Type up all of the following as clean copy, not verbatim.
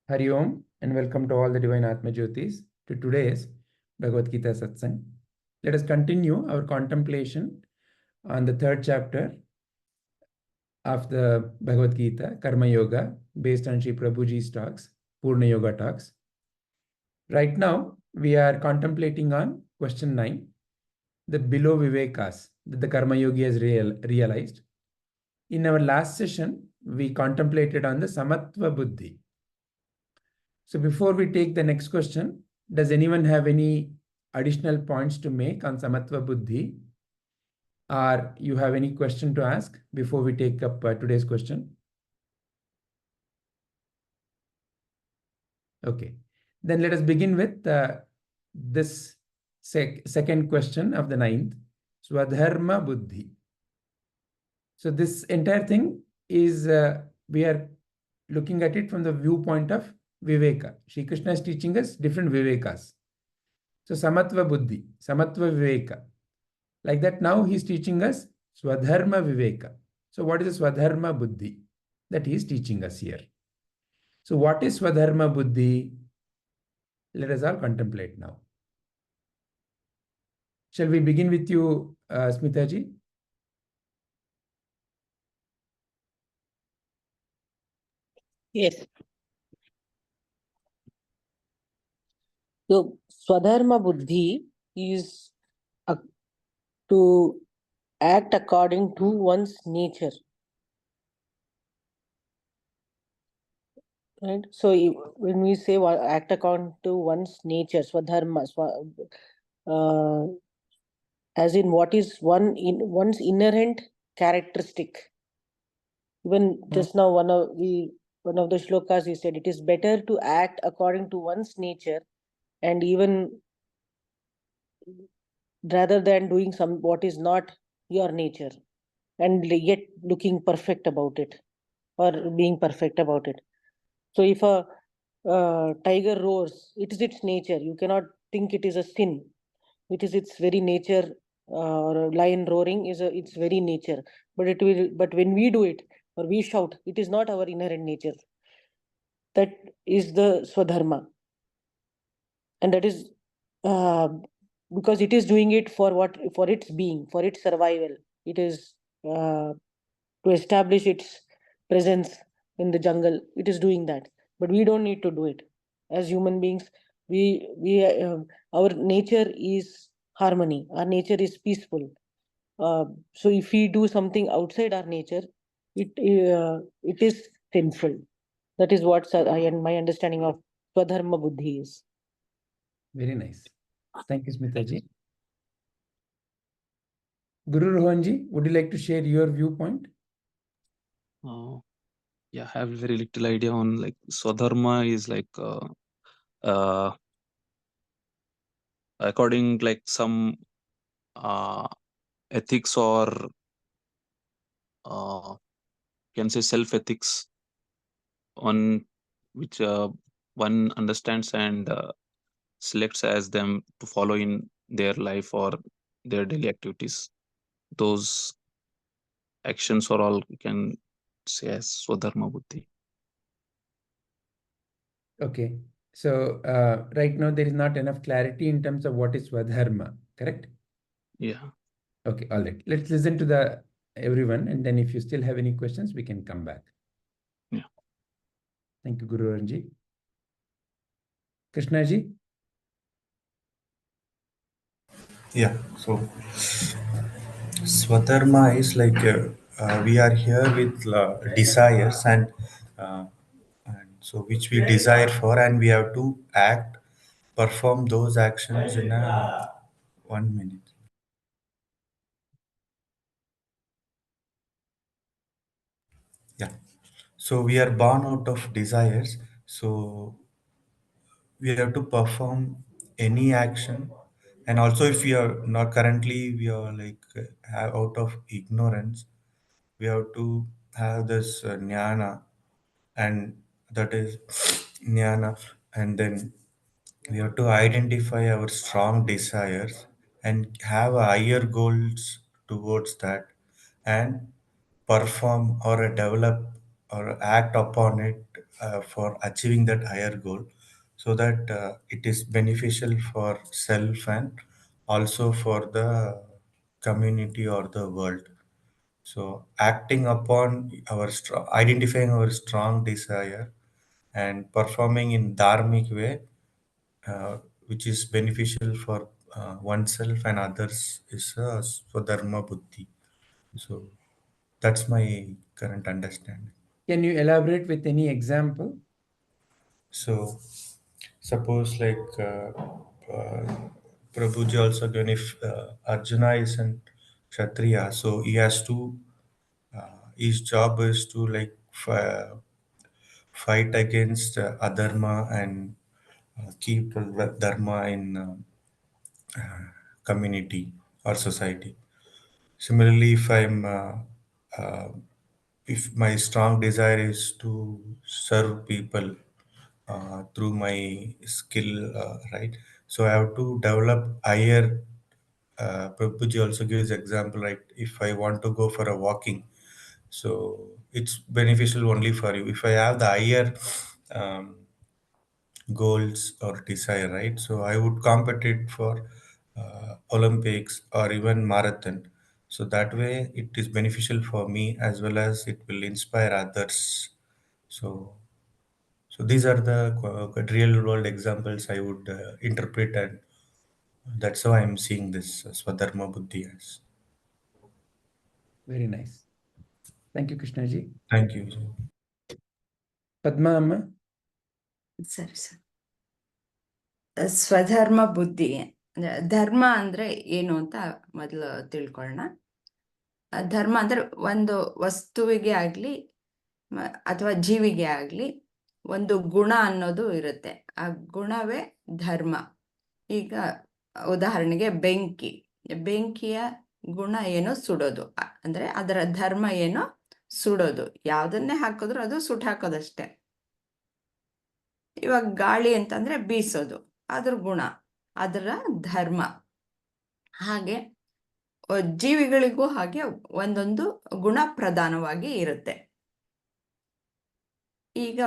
Hari Om and welcome to all the divine Atmajyotis to today's Bhagavadgita Satsang. Let us continue our contemplation on the third chapter of the Bhagavad Gita, Karma Yoga, based on sriprabhuji's talks, Purna Yoga talks. Right now, we are contemplating on question 9, the below Vivekas that the Karma Yogi has realized. In our last session, we contemplated on the Samatva buddhi. So before we take the next question, does anyone have any additional points to make on Samatva buddhi? Or you have any question to ask before we take up today's question? Okay, then let us begin with this second question of the ninth, Swadharma buddhi. So this entire thing is, we are looking at it from the viewpoint of Viveka. Shri Krishna is teaching us different Vivekas. So Samatva buddhi, Samatva Viveka. Like that, now he is teaching us Swadharma Viveka. So what is the Swadharma buddhi that he is teaching us here? So what is Swadharma buddhi? Let us all contemplate now. Shall we begin with you, Smitaji? Yes. So, Swadharma Buddhi is to act according to one's nature. Right? So, when we say act according to one's nature, Swadharma, as in what is one's inherent characteristic. Even just now, one of the shlokas, he said, it is better to act according to one's nature, and even rather than doing what is not your nature, and yet looking perfect about it or being perfect about it. So if a tiger roars, it is its nature. You cannot think it is a sin. It is its very nature. Or a lion roaring is its very nature. But when we do it or we shout, it is not our inherent nature. That is the Swadharma, and that is because it is doing it for its being, for its survival. It is to establish its presence in the jungle. It is doing that, but we don't need to do it. As human beings, our nature is harmony. Our nature is peaceful. So if we do something outside our nature, it is sinful. That is what my understanding of Swadharma Buddhi is. Very nice. Thank you, Smitaji. Guru Rohanji, would you like to share your viewpoint? Yeah, I have very little idea on like Swadharma is like according like some ethics or can say self ethics on which one understands and selects as them to follow in their life or their daily activities. Those actions are all you can say as Swadharma buddhi. Okay. So right now there is not enough clarity in terms of what is Swadharma, correct? Yeah. Okay, all right. Let's listen to everyone, and then if you still have any questions, we can come back. Yeah. Thank you, Guru Ranji. Krishnaji? Yeah, so Swadharma is like we are here with desires and so which we desire for, and we have to perform those actions in a 1 minute. Yeah, so we are born out of desires, so we have to perform any action, and also if we are not currently we are like out of ignorance, we have to have this jnana, and that is jnana, and then we have to identify our strong desires and have higher goals towards that, and perform or develop or act upon it for achieving that higher goal, so that it is beneficial for self and also for the community or the world. So acting upon our identifying our strong desire and performing in dharmic way, which is beneficial for oneself and others, is Swadharma buddhi. So that's my current understanding. Can you elaborate with any example? So suppose like Prabhuji also given, if Arjuna is an Kshatriya, so he has to, his job is to like fight against adharma and keep dharma in community or society. Similarly, uh, if my strong desire is to serve people through my skill, right? So I have to develop higher. Prabhuji also gives example, right? If I want to go for a walking, so it's beneficial only for you. If I have the higher um, goals or desire, right? So I would compete for Olympics or even marathon. So that way it is beneficial for me as well as it will inspire others. So these are the real world examples I would interpret, and that's how I'm seeing this Swadharma Buddhi as. Very nice. Thank you, Krishnaji. Thank you. Padma Amma? ಸರಿ sir. ಸ್ವಧರ್ಮ ಬುದ್ಧಿ, ಧರ್ಮ ಅಂದ್ರೆ ಏನು ಅಂತ ಮೊದಲು ತಿಳ್ಕೊಳ್ಳೋಣ. ಧರ್ಮ ಅಂದ್ರೆ ಒಂದು ವಸ್ತುವಿಗೆ ಆಗ್ಲಿ ಅಥವಾ ಜೀವಿಗೆ ಆಗ್ಲಿ ಒಂದು ಗುಣ ಅನ್ನೋದು ಇರುತ್ತೆ. ಆ ಗುಣವೇ ಧರ್ಮ. ಈಗ ಉದಾಹರಣೆಗೆ ಬೆಂಕಿಯ ಗುಣ ಏನೋ ಸುಡೋದು, ಅಂದ್ರೆ ಅದರ ಧರ್ಮ ಏನೋ ಸುಡೋದು. ಯಾವ್ದನ್ನೇ ಹಾಕಿದ್ರು ಅದು ಸುಟ್ಟು ಹಾಕೋದಷ್ಟೇ. ಇವಾಗ ಗಾಳಿ ಅಂತಂದ್ರೆ ಬೀಸೋದು, ಅದ್ರ ಗುಣ, ಅದರ ಧರ್ಮ. ಹಾಗೆ ಜೀವಿಗಳಿಗೂ ಹಾಗೆ ಒಂದೊಂದು ಗುಣ ಪ್ರಧಾನವಾಗಿ ಇರುತ್ತೆ. ಈಗ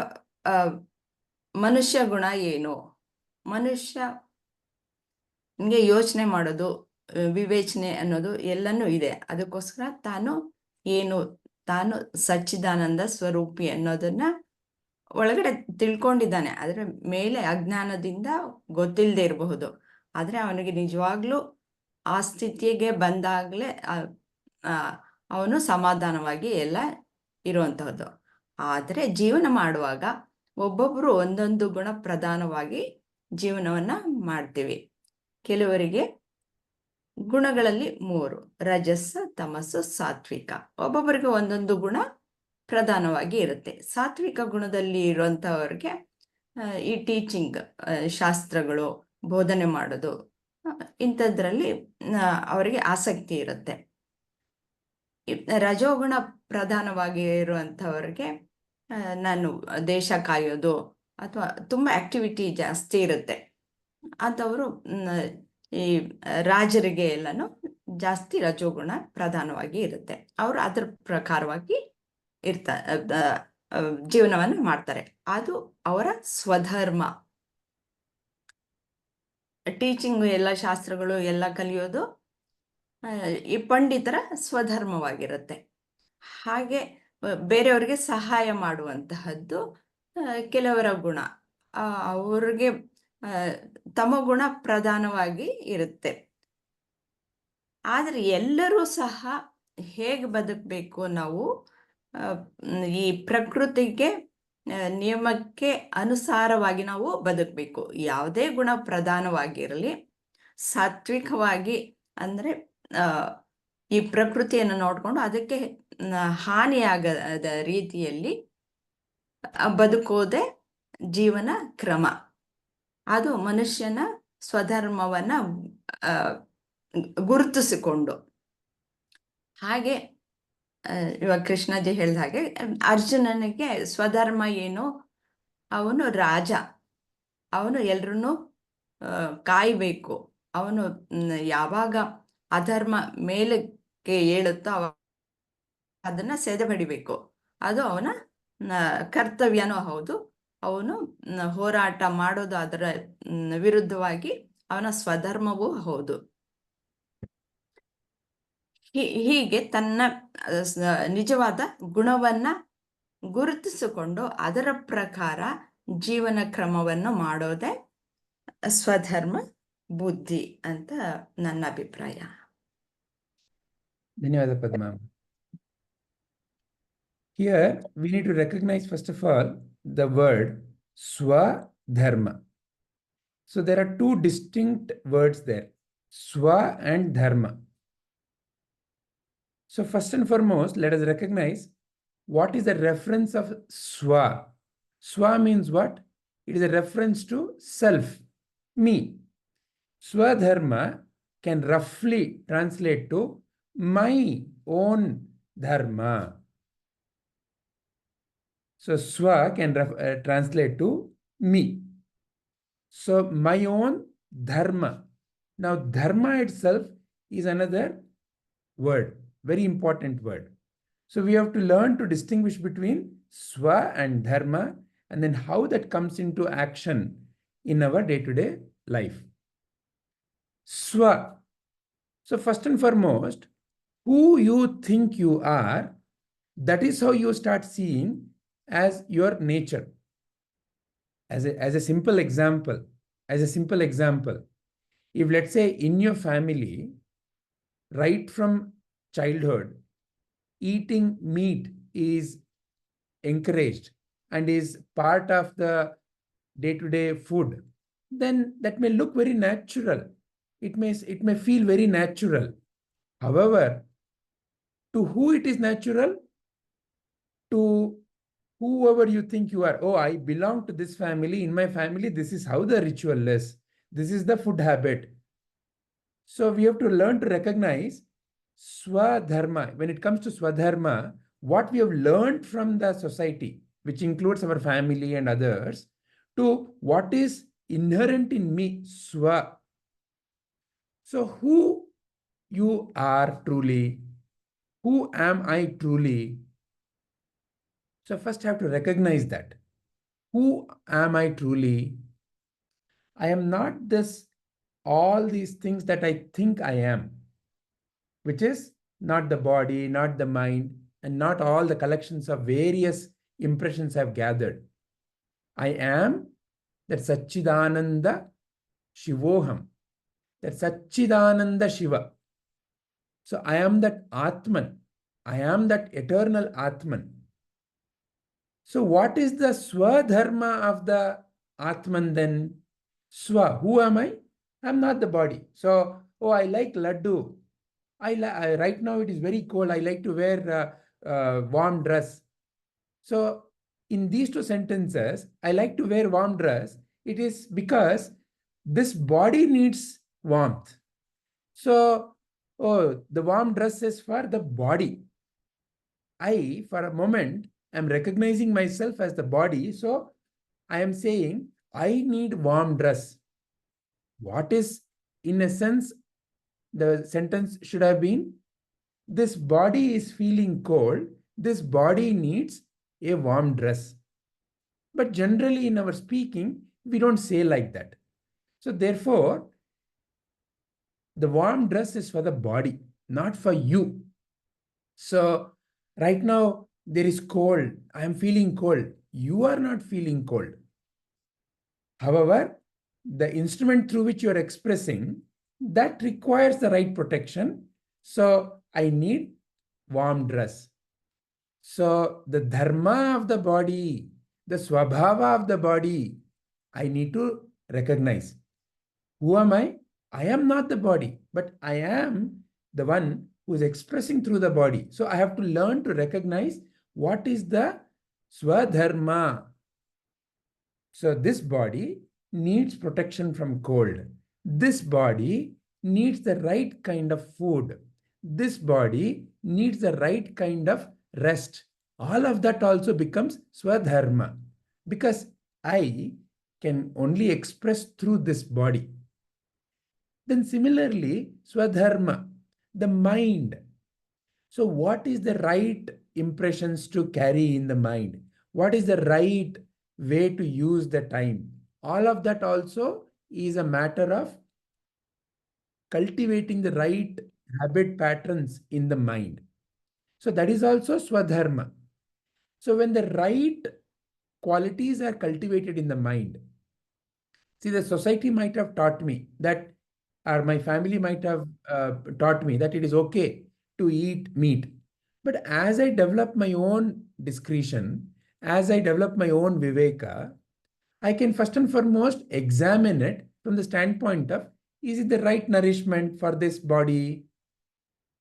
ಮನುಷ್ಯ ಗುಣ ಏನು? ಮನುಷ್ಯ ನಿಮಗೆ ಯೋಚನೆ ಮಾಡೋದು, ವಿವೇಚನೆ ಅನ್ನೋದು ಎಲ್ಲನೂ ಇದೆ. ಅದಕ್ಕೋಸ್ಕರ ತಾನು ಸಚ್ಚಿದಾನಂದ ಸ್ವರೂಪಿ ಅನ್ನೋದನ್ನ ಒಳಗಡೆ ತಿಳ್ಕೊಂಡಿದ್ದಾನೆ. ಆದ್ರೆ ಮೇಲೆ ಅಜ್ಞಾನದಿಂದ ಗೊತ್ತಿಲ್ಲದೆ ಇರಬಹುದು. ಆದ್ರೆ ಅವನಿಗೆ ನಿಜವಾಗ್ಲೂ ಆ ಸ್ಥಿತಿಗೆ ಬಂದಾಗಲೇ ಅವನು ಸಮಾಧಾನವಾಗಿ ಎಲ್ಲ ಇರುವಂತಹದ್ದು. ಆದರೆ ಜೀವನ ಮಾಡುವಾಗ ಒಬ್ಬೊಬ್ರು ಒಂದೊಂದು ಗುಣ ಪ್ರಧಾನವಾಗಿ ಜೀವನವನ್ನ ಮಾಡ್ತೀವಿ. ಕೆಲವರಿಗೆ ಗುಣಗಳಲ್ಲಿ 3: ರಜಸ್ಸ, ತಮಸ್ಸು, ಸಾತ್ವಿಕ. ಒಬ್ಬೊಬ್ಬರಿಗೆ ಒಂದೊಂದು ಗುಣ ಪ್ರಧಾನವಾಗಿ ಇರುತ್ತೆ. ಸಾತ್ವಿಕ ಗುಣದಲ್ಲಿ ಇರುವಂತಹವ್ರಿಗೆ ಈ ಟೀಚಿಂಗ್, ಶಾಸ್ತ್ರಗಳು, ಬೋಧನೆ ಮಾಡೋದು, ಇಂಥದ್ರಲ್ಲಿ ಅವರಿಗೆ ಆಸಕ್ತಿ ಇರುತ್ತೆ. ರಜೋಗುಣ ಪ್ರಧಾನವಾಗಿ ಇರುವಂಥವ್ರಿಗೆ ನಾನು ದೇಶ ಕಾಯೋದು ಅಥವಾ ತುಂಬಾ ಆಕ್ಟಿವಿಟಿ ಜಾಸ್ತಿ ಇರುತ್ತೆ. ಅಂಥವರು ಈ ರಾಜರಿಗೆ ಎಲ್ಲನೂ ಜಾಸ್ತಿ ರಜೋಗುಣ ಪ್ರಧಾನವಾಗಿ ಇರುತ್ತೆ. ಅವರು ಅದ್ರ ಪ್ರಕಾರವಾಗಿ ಜೀವನವನ್ನು ಮಾಡ್ತಾರೆ. ಅದು ಅವರ ಸ್ವಧರ್ಮ. ಟೀಚಿಂಗ್, ಎಲ್ಲ ಶಾಸ್ತ್ರಗಳು ಎಲ್ಲ ಕಲಿಯೋದು ಈ ಪಂಡಿತರ ಸ್ವಧರ್ಮವಾಗಿರುತ್ತೆ. ಹಾಗೆ ಬೇರೆಯವರಿಗೆ ಸಹಾಯ ಮಾಡುವಂತಹದ್ದು ಕೆಲವರ ಗುಣ. ಅವ್ರಿಗೆ ತಮ ಗುಣ ಪ್ರಧಾನವಾಗಿ ಇರುತ್ತೆ. ಆದರೆ ಎಲ್ಲರೂ ಸಹ ಹೇಗೆ ಬದುಕಬೇಕು? ನಾವು ಈ ಪ್ರಕೃತಿಗೆ ನಿಯಮಕ್ಕೆ ಅನುಸಾರವಾಗಿ ನಾವು ಬದುಕಬೇಕು. ಯಾವುದೇ ಗುಣ ಪ್ರಧಾನವಾಗಿರಲಿ, ಸಾತ್ವಿಕವಾಗಿ ಅಂದ್ರೆ ಈ ಪ್ರಕೃತಿಯನ್ನು ನೋಡ್ಕೊಂಡು ಅದಕ್ಕೆ ಹಾನಿಯಾಗದ ರೀತಿಯಲ್ಲಿ ಬದುಕೋದೇ ಜೀವನ ಕ್ರಮ. ಅದು ಮನುಷ್ಯನ ಸ್ವಧರ್ಮವನ್ನ ಗುರುತಿಸಿಕೊಂಡು. ಹಾಗೆ ಇವಾಗ ಕೃಷ್ಣಜಿ ಹೇಳಿದ ಹಾಗೆ ಅರ್ಜುನನಿಗೆ ಸ್ವಧರ್ಮ ಏನು? ಅವನು ರಾಜ, ಅವನು ಎಲ್ರನ್ನೂ ಕಾಯ್ಬೇಕು. ಅವನು ಯಾವಾಗ ಅಧರ್ಮ ಮೇಲಕ್ಕೆ ಏಳುತ್ತೋ ಅದನ್ನ ಸೆದೆ ಬಡಿಬೇಕು. ಅದು ಅವನ ಕರ್ತವ್ಯನೂ ಹೌದು. ಅವನು ಹೋರಾಟ ಮಾಡೋದು ಅದರ ವಿರುದ್ಧವಾಗಿ ಅವನ ಸ್ವಧರ್ಮವೂ ಹೌದು. ಹೀಗೆ ತನ್ನ ನಿಜವಾದ ಗುಣವನ್ನ ಗುರುತಿಸಿಕೊಂಡು ಅದರ ಪ್ರಕಾರ ಜೀವನ ಕ್ರಮವನ್ನು ಮಾಡೋದೇ ಸ್ವಧರ್ಮ ಬುದ್ಧಿ ಅಂತ ನನ್ನ ಅಭಿಪ್ರಾಯ. ಧನ್ಯವಾದ ಪದ್ಮ. Here we need to recognize first of all the word Swadharma. So there are two distinct words there, Swa and Dharma. So first and foremost, let us recognize what is the reference of Swa. Swa means what? It is a reference to self, me. Swadharma can roughly translate to my own dharma. So Swa can translate to me. So my own dharma. Now dharma itself is another word, very important word. So we have to learn to distinguish between Swa and dharma, and then how that comes into action in our day-to-day life. Swa. So first and foremost, who you think you are, that is how you start seeing as your nature. As a simple example, if let's say in your family, right from childhood, eating meat is encouraged and is part of the day-to-day food, then that may look very natural. It may feel very natural. However, to who it is natural? To whoever you think you are. Oh, I belong to this family. In my family, this is how the ritual is. This is the food habit. So we have to learn to recognize Swadharma. When it comes to Swadharma, what we have learned from the society, which includes our family and others, to what is inherent in me, Swa. So who you are truly? Who am I truly? So first I have to recognize that. Who am I truly? I am not all these things that I think I am, which is not the body, not the mind, and not all the collections of various impressions I've gathered. I am that Satchidananda Shivoham, that Satchidananda Shiva. So I am that Atman. I am that eternal Atman. So what is the Swadharma of the Atman then? Swa, who am I? I'm not the body. So, oh, I like laddu. Right now it is very cold. I like to wear warm dress. So in these two sentences, I like to wear warm dress. It is because this body needs warmth. So, oh, the warm dress is for the body. I, for a moment, am recognizing myself as the body. So I am saying, I need warm dress. What is, in a sense, the sentence should have been, this body is feeling cold. This body needs a warm dress. But generally in our speaking, we don't say like that. So therefore, the warm dress is for the body, not for you. So right now, there is cold. I am feeling cold. You are not feeling cold. However, the instrument through which you are expressing, that requires the right protection. So I need warm dress. So the dharma of the body, the swabhava of the body, I need to recognize. Who am I? I am not the body, but I am the one who is expressing through the body. So I have to learn to recognize what is the Swadharma. So this body needs protection from cold. This body needs the right kind of food. This body needs the right kind of rest. All of that also becomes Swadharma, because I can only express through this body. Then similarly, Swadharma, the mind. So what is the right impressions to carry in the mind? What is the right way to use the time? All of that also is a matter of cultivating the right habit patterns in the mind. So that is also Swadharma. So when the right qualities are cultivated in the mind, see, the society might have taught me that, or my family might have taught me that it is okay to eat meat. But as I develop my own discretion, as I develop my own Viveka, I can first and foremost examine it from the standpoint of, is it the right nourishment for this body?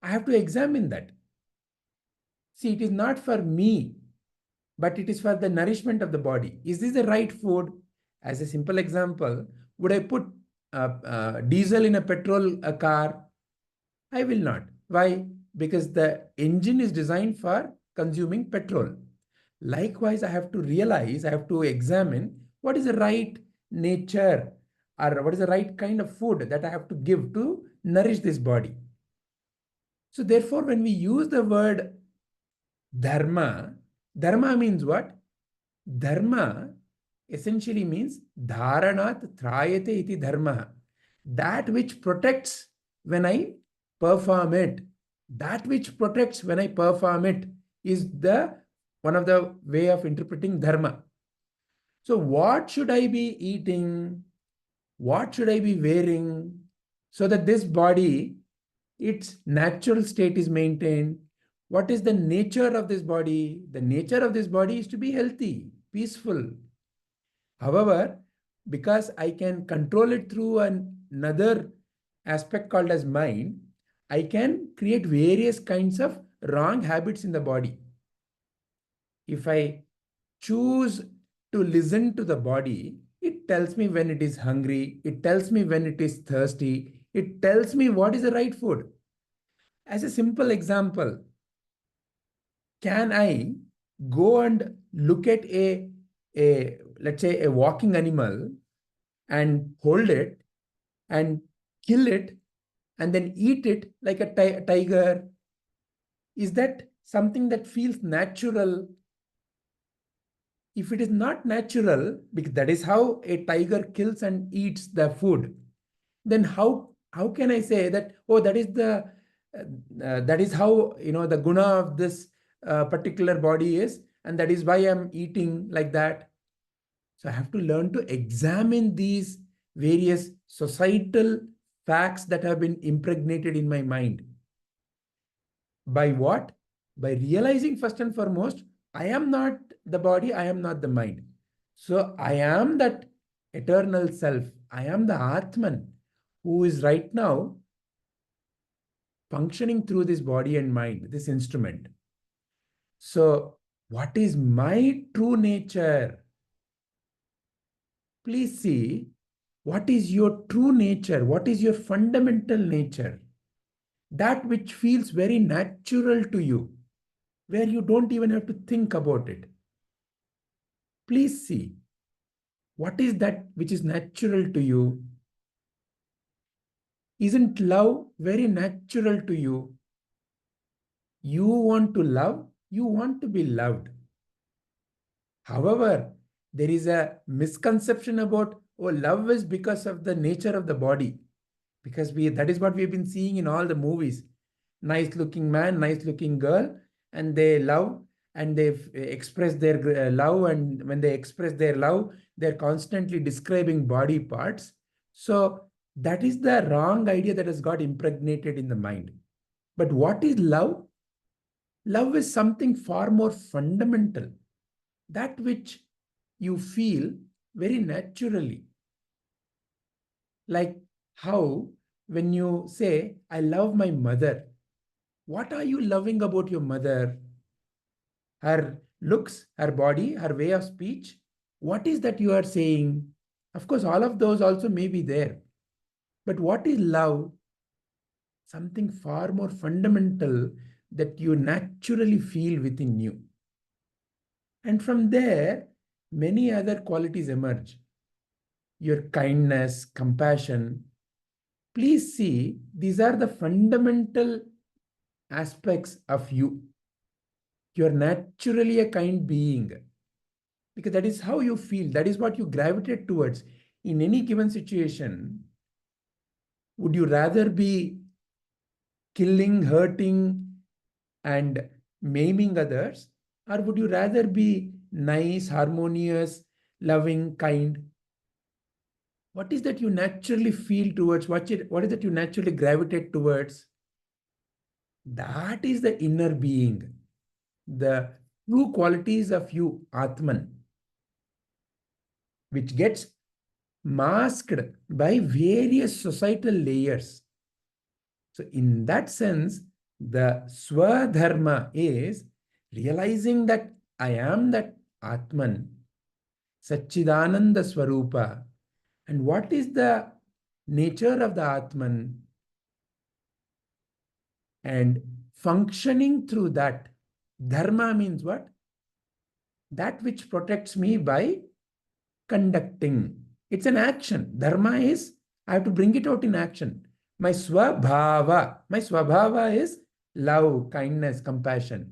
I have to examine that. See, it is not for me, but it is for the nourishment of the body. Is this the right food? As a simple example, would I put diesel in a petrol car? I will not. Why? Because the engine is designed for consuming petrol. Likewise, I have to realize, I have to examine what is the right nature or what is the right kind of food that I have to give to nourish this body. So therefore, when we use the word dharma, dharma means what? Dharma essentially means dharanat trayate iti dharma. That which protects when I perform it. That which protects when I perform it is the one of the way of interpreting dharma. So what should I be eating? What should I be wearing so that this body, its natural state is maintained? What is the nature of this body? The nature of this body is to be healthy, peaceful. However, because I can control it through another aspect called as mind, I can create various kinds of wrong habits in the body. If I choose to listen to the body, it tells me when it is hungry, it tells me when it is thirsty, it tells me what is the right food. As a simple example, can I go and look at let's say a walking animal and hold it and kill it and then eat it like a tiger? Is that something that feels natural? If it is not natural, because that is how a tiger kills and eats the food, then how can I say that, oh, that is the that is how the guna of this particular body is, and that is why I'm eating like that? So I have to learn to examine these various societal facts that have been impregnated in my mind. By what? By realizing first and foremost, I am not the body, I am not the mind. So I am that eternal self. I am the Atman who is right now functioning through this body and mind, this instrument. So what is my true nature? Please see, what is your true nature? What is your fundamental nature? That which feels very natural to you, where you don't even have to think about it. Please see, what is that which is natural to you? Isn't love very natural to you? You want to love, you want to be loved. However, there is a misconception about, oh, love is because of the nature of the body. Because that is what we've been seeing in all the movies. Nice looking man, nice looking girl, and they love and they express their love. And when they express their love, they're constantly describing body parts. So that is the wrong idea that has got impregnated in the mind. But what is love? Love is something far more fundamental, that which you feel very naturally. Like how when you say, I love my mother, what are you loving about your mother? Her looks, her body, her way of speech? What is that you are saying? Of course, all of those also may be there. But what is love? Something far more fundamental that you naturally feel within you. And from there, many other qualities emerge. Your kindness, compassion. Please see, these are the fundamental aspects of you. You're naturally a kind being. because that is how you feel, that is what you gravitate towards. In any given situation, would you rather be killing, hurting, and maiming others, or would you rather be nice, harmonious, loving, kind? What is that you naturally feel towards? What is that you naturally gravitate towards? That is the inner being, the true qualities of you, Atman, which gets masked by various societal layers. So in that sense, the Swadharma is realizing that I am that Atman, Satchidananda Swarupa. And what is the nature of the Atman? And functioning through that. Dharma means what? That which protects me by conducting. It's an action. Dharma is, I have to bring it out in action. My swabhava is love, kindness, compassion.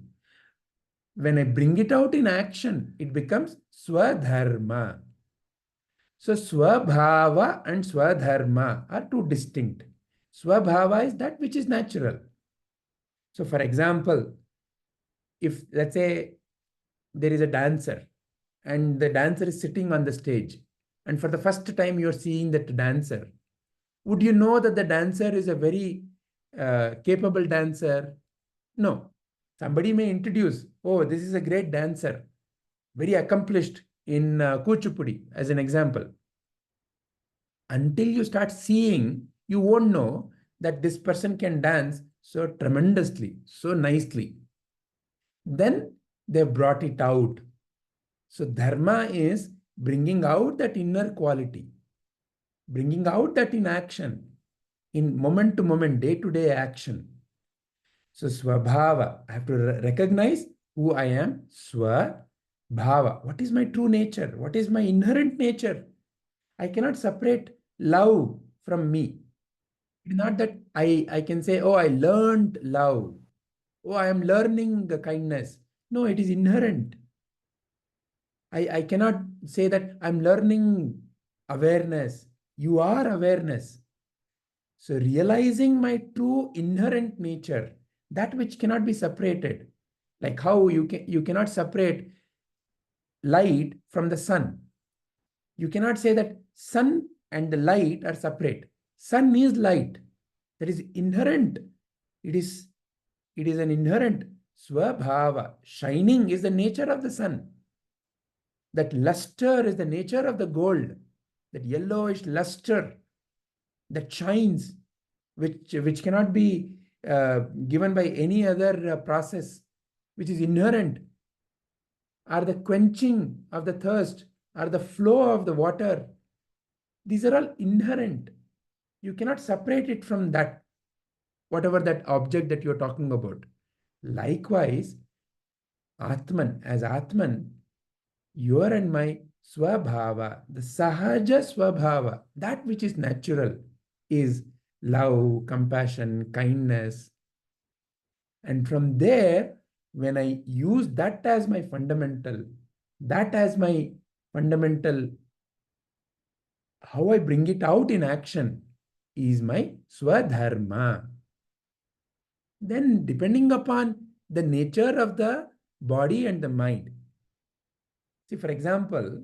When I bring it out in action, it becomes swadharma. So swabhava and swadharma are two distinct. Swabhava is that which is natural. So for example, if let's say there is a dancer and the dancer is sitting on the stage, and for the first time you're seeing that dancer, would you know that the dancer is a very capable dancer? No. Somebody may introduce, oh, this is a great dancer, very accomplished in Kuchipudi, as an example. Until you start seeing, you won't know that this person can dance so tremendously, so nicely. Then they brought it out. So dharma is bringing out that inner quality, bringing out that in action, in moment to moment, day to day action. So swabhava, I have to recognize who I am. Swabhava, what is my true nature? What is my inherent nature? I cannot separate love from me. It's not that I can say, oh, I learned love. Oh, I am learning the kindness. No, it is inherent. I cannot say that I'm learning awareness. You are awareness. So realizing my true inherent nature, that which cannot be separated, like how you cannot separate light from the sun. You cannot say that sun and the light are separate. Sun is light. That is inherent. It is an inherent swabhava. Shining is the nature of the sun. That luster is the nature of the gold. That yellowish luster that shines, which cannot be given by any other process, which is inherent, or the quenching of the thirst, or the flow of the water. These are all inherent. You cannot separate it from that, whatever that object that you're talking about. Likewise, Atman, as Atman, your and my swabhava, the sahaja swabhava, that which is natural, is love, compassion, kindness. And from there, when I use that as my fundamental, how I bring it out in action is my swadharma. Then, depending upon the nature of the body and the mind. See, for example,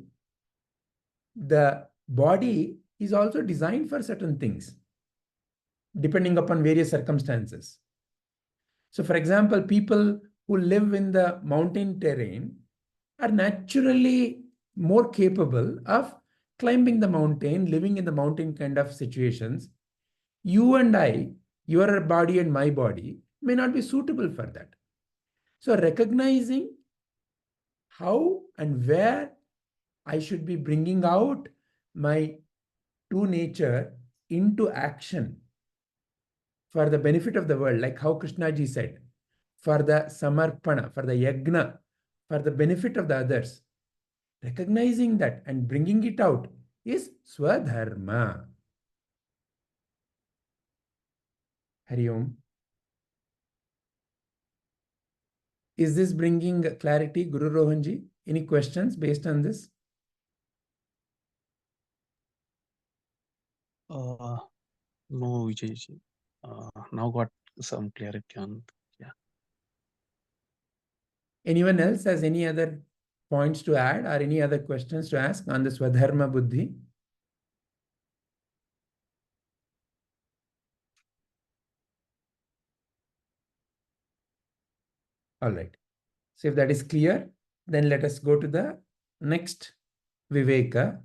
the body is also designed for certain things, depending upon various circumstances. So, for example, people who live in the mountain terrain are naturally more capable of climbing the mountain, living in the mountain kind of situations. You and I, your body and my body, may not be suitable for that. So, recognizing how and where I should be bringing out my true nature into action for the benefit of the world, like how Krishnaji said, for the Samarpana, for the yajna, for the benefit of the others. Recognizing that and bringing it out is Swadharma. Hari Om. Is this bringing clarity, Guru Rohanji? Any questions based on this? No, Vijay. Now got some clarity on. Yeah. Anyone else has any other points to add or any other questions to ask on the Swadharma buddhi? All right. So if that is clear, then let us go to the next Viveka,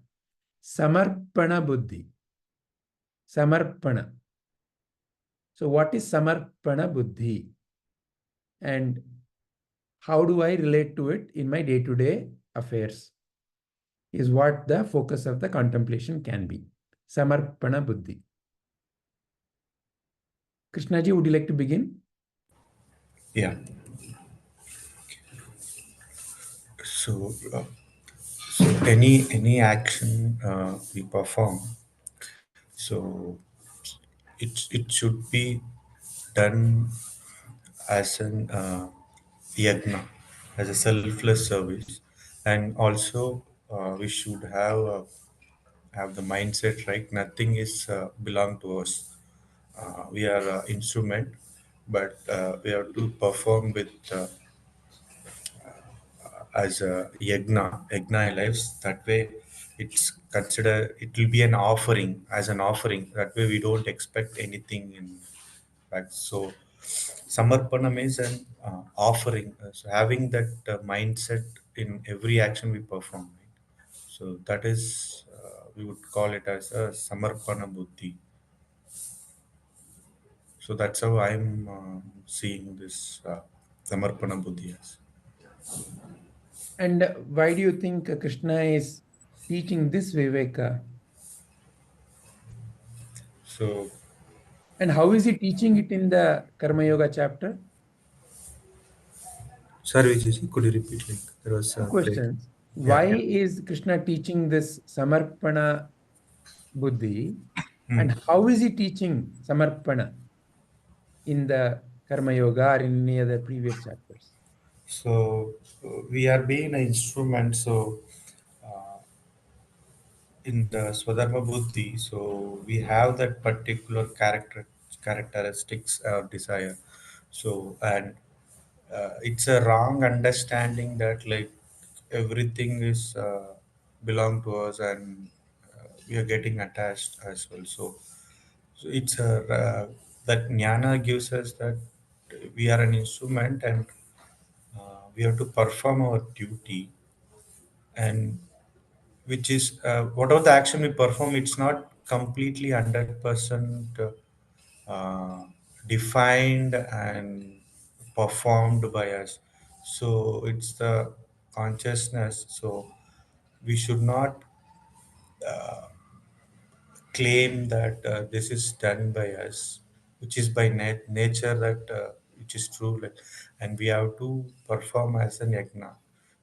Samarpana buddhi. Samarpana. So what is Samarpana buddhi? And how do I relate to it in my day-to-day affairs? Is what the focus of the contemplation can be. Samarpana buddhi. Krishnaji, would you like to begin? Yeah. So, so any action we perform, so it should be done as an yagna, as a selfless service, and also we should have the mindset right. Nothing is belong to us. We are instrument, but we have to perform with as a yagna lives. That way, it's consider it will be an offering as an offering. That way, we don't expect anything in fact. So, Samarpana means an offering. So, having that mindset in every action we perform. Right? So, that is, we would call it as a Samarpana Buddhi. So, that's how I'm seeing this Samarpana Buddhi as. And why do you think Krishna is teaching this Viveka? So, And how is he teaching it in the Karma Yoga chapter? sorry, Vijay, could you repeat? Like there was Two a break. questions. Yeah. Why is Krishna teaching this Samarpana buddhi? Hmm. And how is he teaching Samarpana in the Karma Yoga or in any other previous chapters? So we are being an instrument. So uh, in the Swadharma Buddhi, so we have that particular characteristics of desire. So and it's a wrong understanding that like everything is belong to us and we are getting attached as well. So it's a that jnana gives us that we are an instrument and we have to perform our duty, and which is whatever the action we perform, it's not completely 100% defined and performed by us. So it's the consciousness. So we should not claim that this is done by us, which is by nature that which is true, like, and we have to perform as an yagna.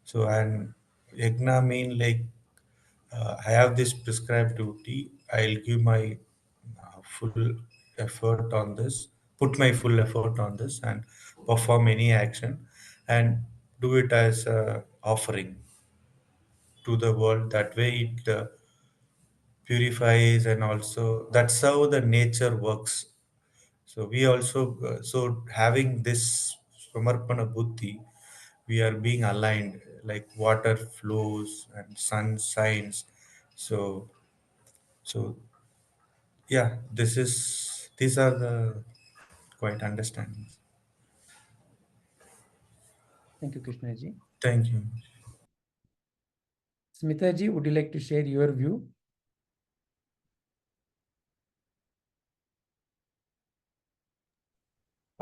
So and yagna mean like I have this prescribed duty. I'll give my full effort on this, put my full effort on this, and perform any action, and do it as a offering to the world. That way, it purifies, and also that's how the nature works. So we also so having this samarpana buddhi, we are being aligned like water flows and sun shines. So so yeah, these are the quite understandings. Thank you, Krishnaji. Thank you. Smitaji, would you like to share your view?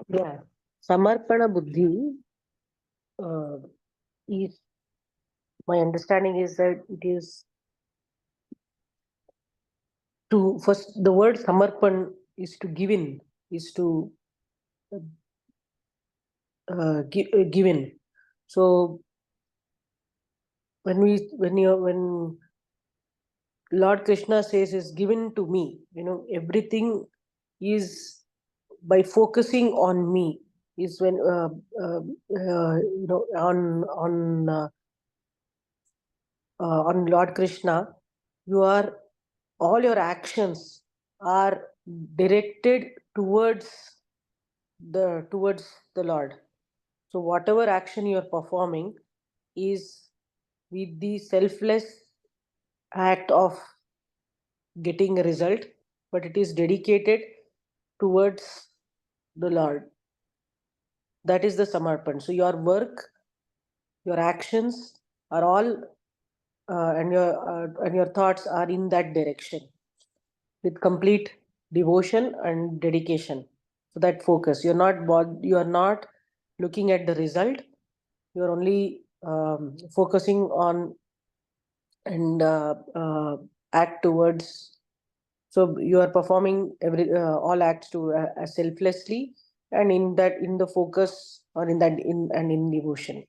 Yeah. Samarpana Buddhi is, my understanding is that it is to, first, the word Samarpan is to give in, is to give in. So when Lord Krishna says is given to me, everything is by focusing on me, is when on on Lord Krishna, all your actions are directed towards the Lord. So whatever action you are performing is with the selfless act of getting a result, but it is dedicated towards the Lord. That is the Samarpan. So your work, your actions are all and your thoughts are in that direction with complete devotion and dedication. So that focus, you are not looking at the result. You are only focusing on and act towards. So you are performing all acts to selflessly and in the focus or in devotion.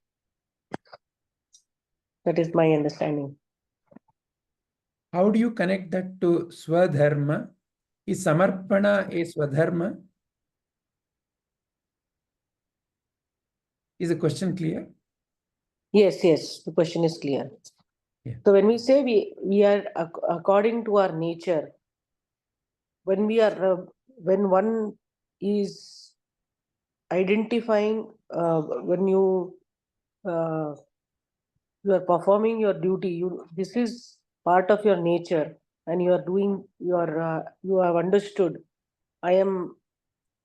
That is my understanding. How do you connect that to Swadharma? Is Samarpana a Swadharma? Is the question clear? Yes, the question is clear. Yeah. So when we say we are according to our nature, when one is identifying when you are performing your duty, this is part of your nature, and you are doing you have understood, I am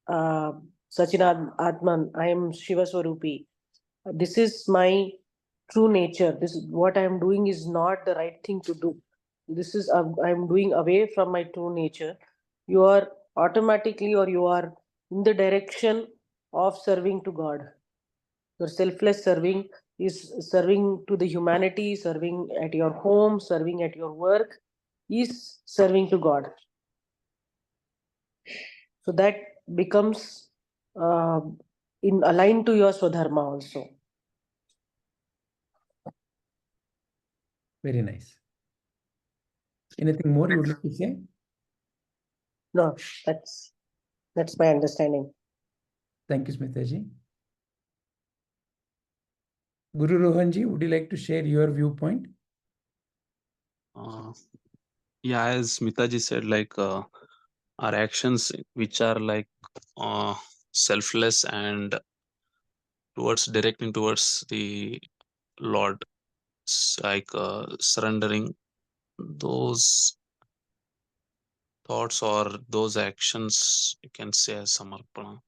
Sachinad Atman, I am Shiva Swarupi. This is my true nature. This is what I am doing is not the right thing to do. This is I am doing away from my true nature. You are automatically, or you are in the direction of serving to God. Your selfless serving is serving to the humanity, serving at your home, serving at your work, is serving to God. So that becomes in aligned to your Swadharma also. Very nice. Anything more you would like to say? No, that's my understanding. Thank you, Smitaji. Guru Rohanji, would you like to share your viewpoint? Yeah, as Mitaji said, like our actions which are like selfless and directing towards the Lord, like surrendering, those thoughts or those actions, you can say as Samarpana.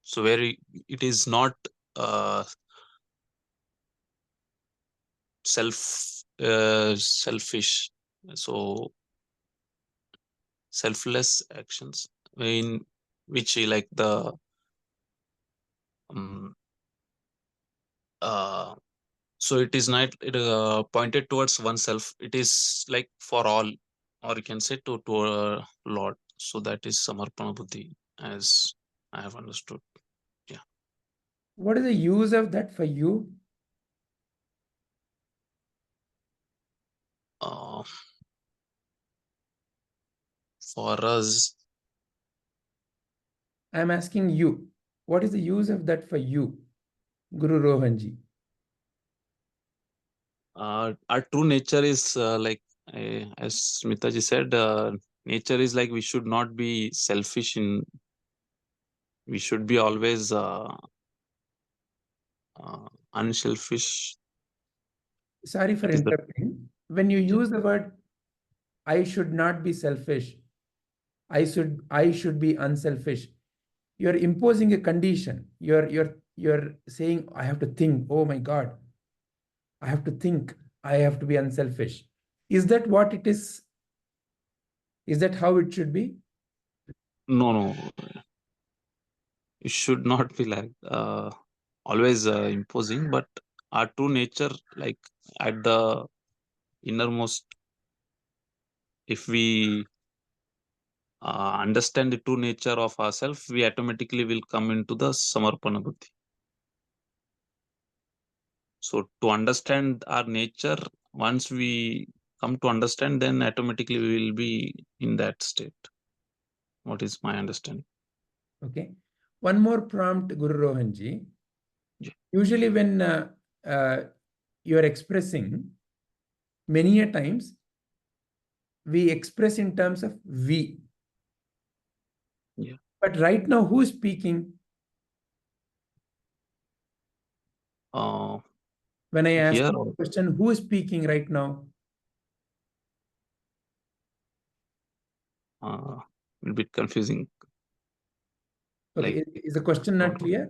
So it is not selfish. So selfless actions in which like the so it is not pointed towards oneself. It is like for all, or you can say to Lord. So that is Samarpana Buddhi, as I have understood. Yeah. What is the use of that for you? For us, I'm asking you, what is the use of that for you, Guru Rohanji? our true nature is like as Smitaji said, nature is like we should not be selfish we should be always unselfish. Sorry for That is the interrupting. When you use the word, I should not be selfish, I should be unselfish, you're imposing a condition. You're saying, I have to think, oh my God, I have to think, I have to be unselfish. Is that what it is? Is that how it should be? no. It should not be like always imposing, but our true nature, like at the innermost, if we understand the true nature of ourselves, we automatically will come into the Samarpana Buddhi. So to understand our nature, once we come to understand, then automatically we will be in that state. What is my understanding? Okay. One more prompt, Guru Rohanji. Yeah. Usually when you're expressing, many a times we express in terms of we. Yeah. But right now, who is speaking? When I ask Here, the question, who is speaking right now? a bit confusing. Okay, Like, is the question not clear?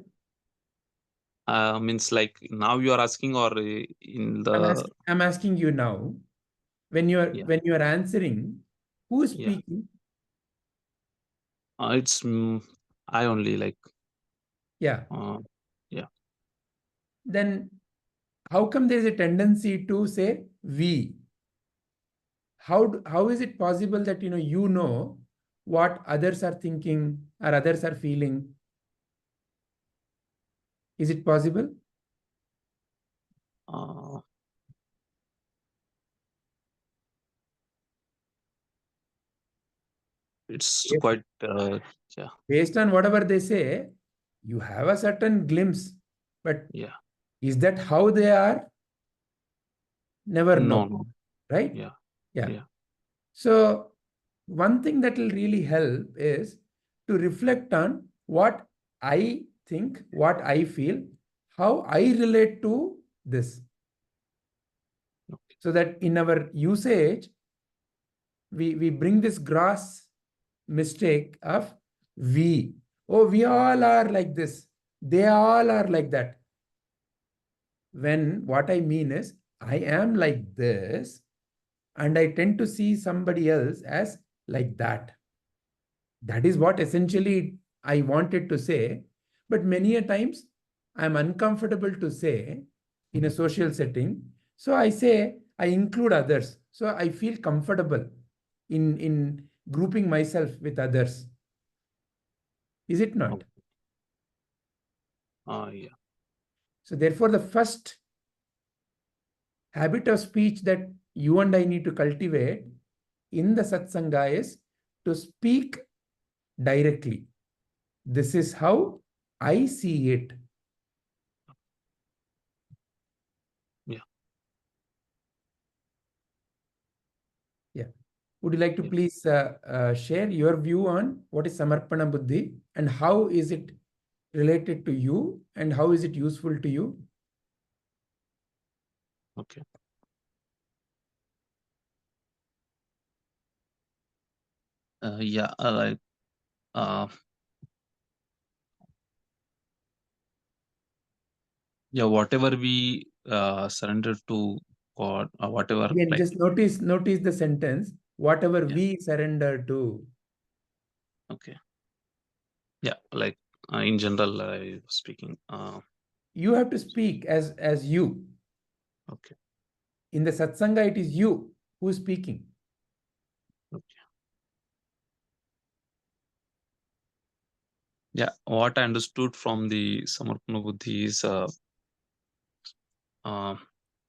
means like now you are asking, or in the I'm asking you now. When you are answering, who is Yeah. speaking? It's I only, like. Yeah. Yeah. Then how come there is a tendency to say we? How is it possible that you know what others are thinking or others are feeling? Is it possible? It's Yes. quite yeah. Based on whatever they say, you have a certain glimpse, but Yeah. is that how they are? Never know, No. right? Yeah. Yeah. Yeah. So one thing that will really help is to reflect on what I think, what I feel, how I relate to this. Okay. So that in our usage, we bring this gross mistake of we. Oh, we all are like this. They all are like that. When what I mean is, I am like this, and I tend to see somebody else as like that. That is what essentially I wanted to say. But many a times I'm uncomfortable to say in a social setting. So I say I include others. So I feel comfortable in grouping myself with others. Is it not? Yeah. So therefore, the first habit of speech that you and I need to cultivate in the satsanga is to speak directly. This is how I see it. Yeah. Yeah. Would you like to please share your view on what is Samarpana Buddhi and how is it related to you and how is it useful to you? Okay. Yeah. Like. Yeah. Whatever we surrender to God, or whatever. Again, Like. just notice the sentence, whatever we surrender to. Okay. Yeah. Like in general, I was speaking. You have to speak as you. Okay. In the satsanga, it is you who is speaking. Okay. Yeah. What I understood from the Samarpana Buddhi is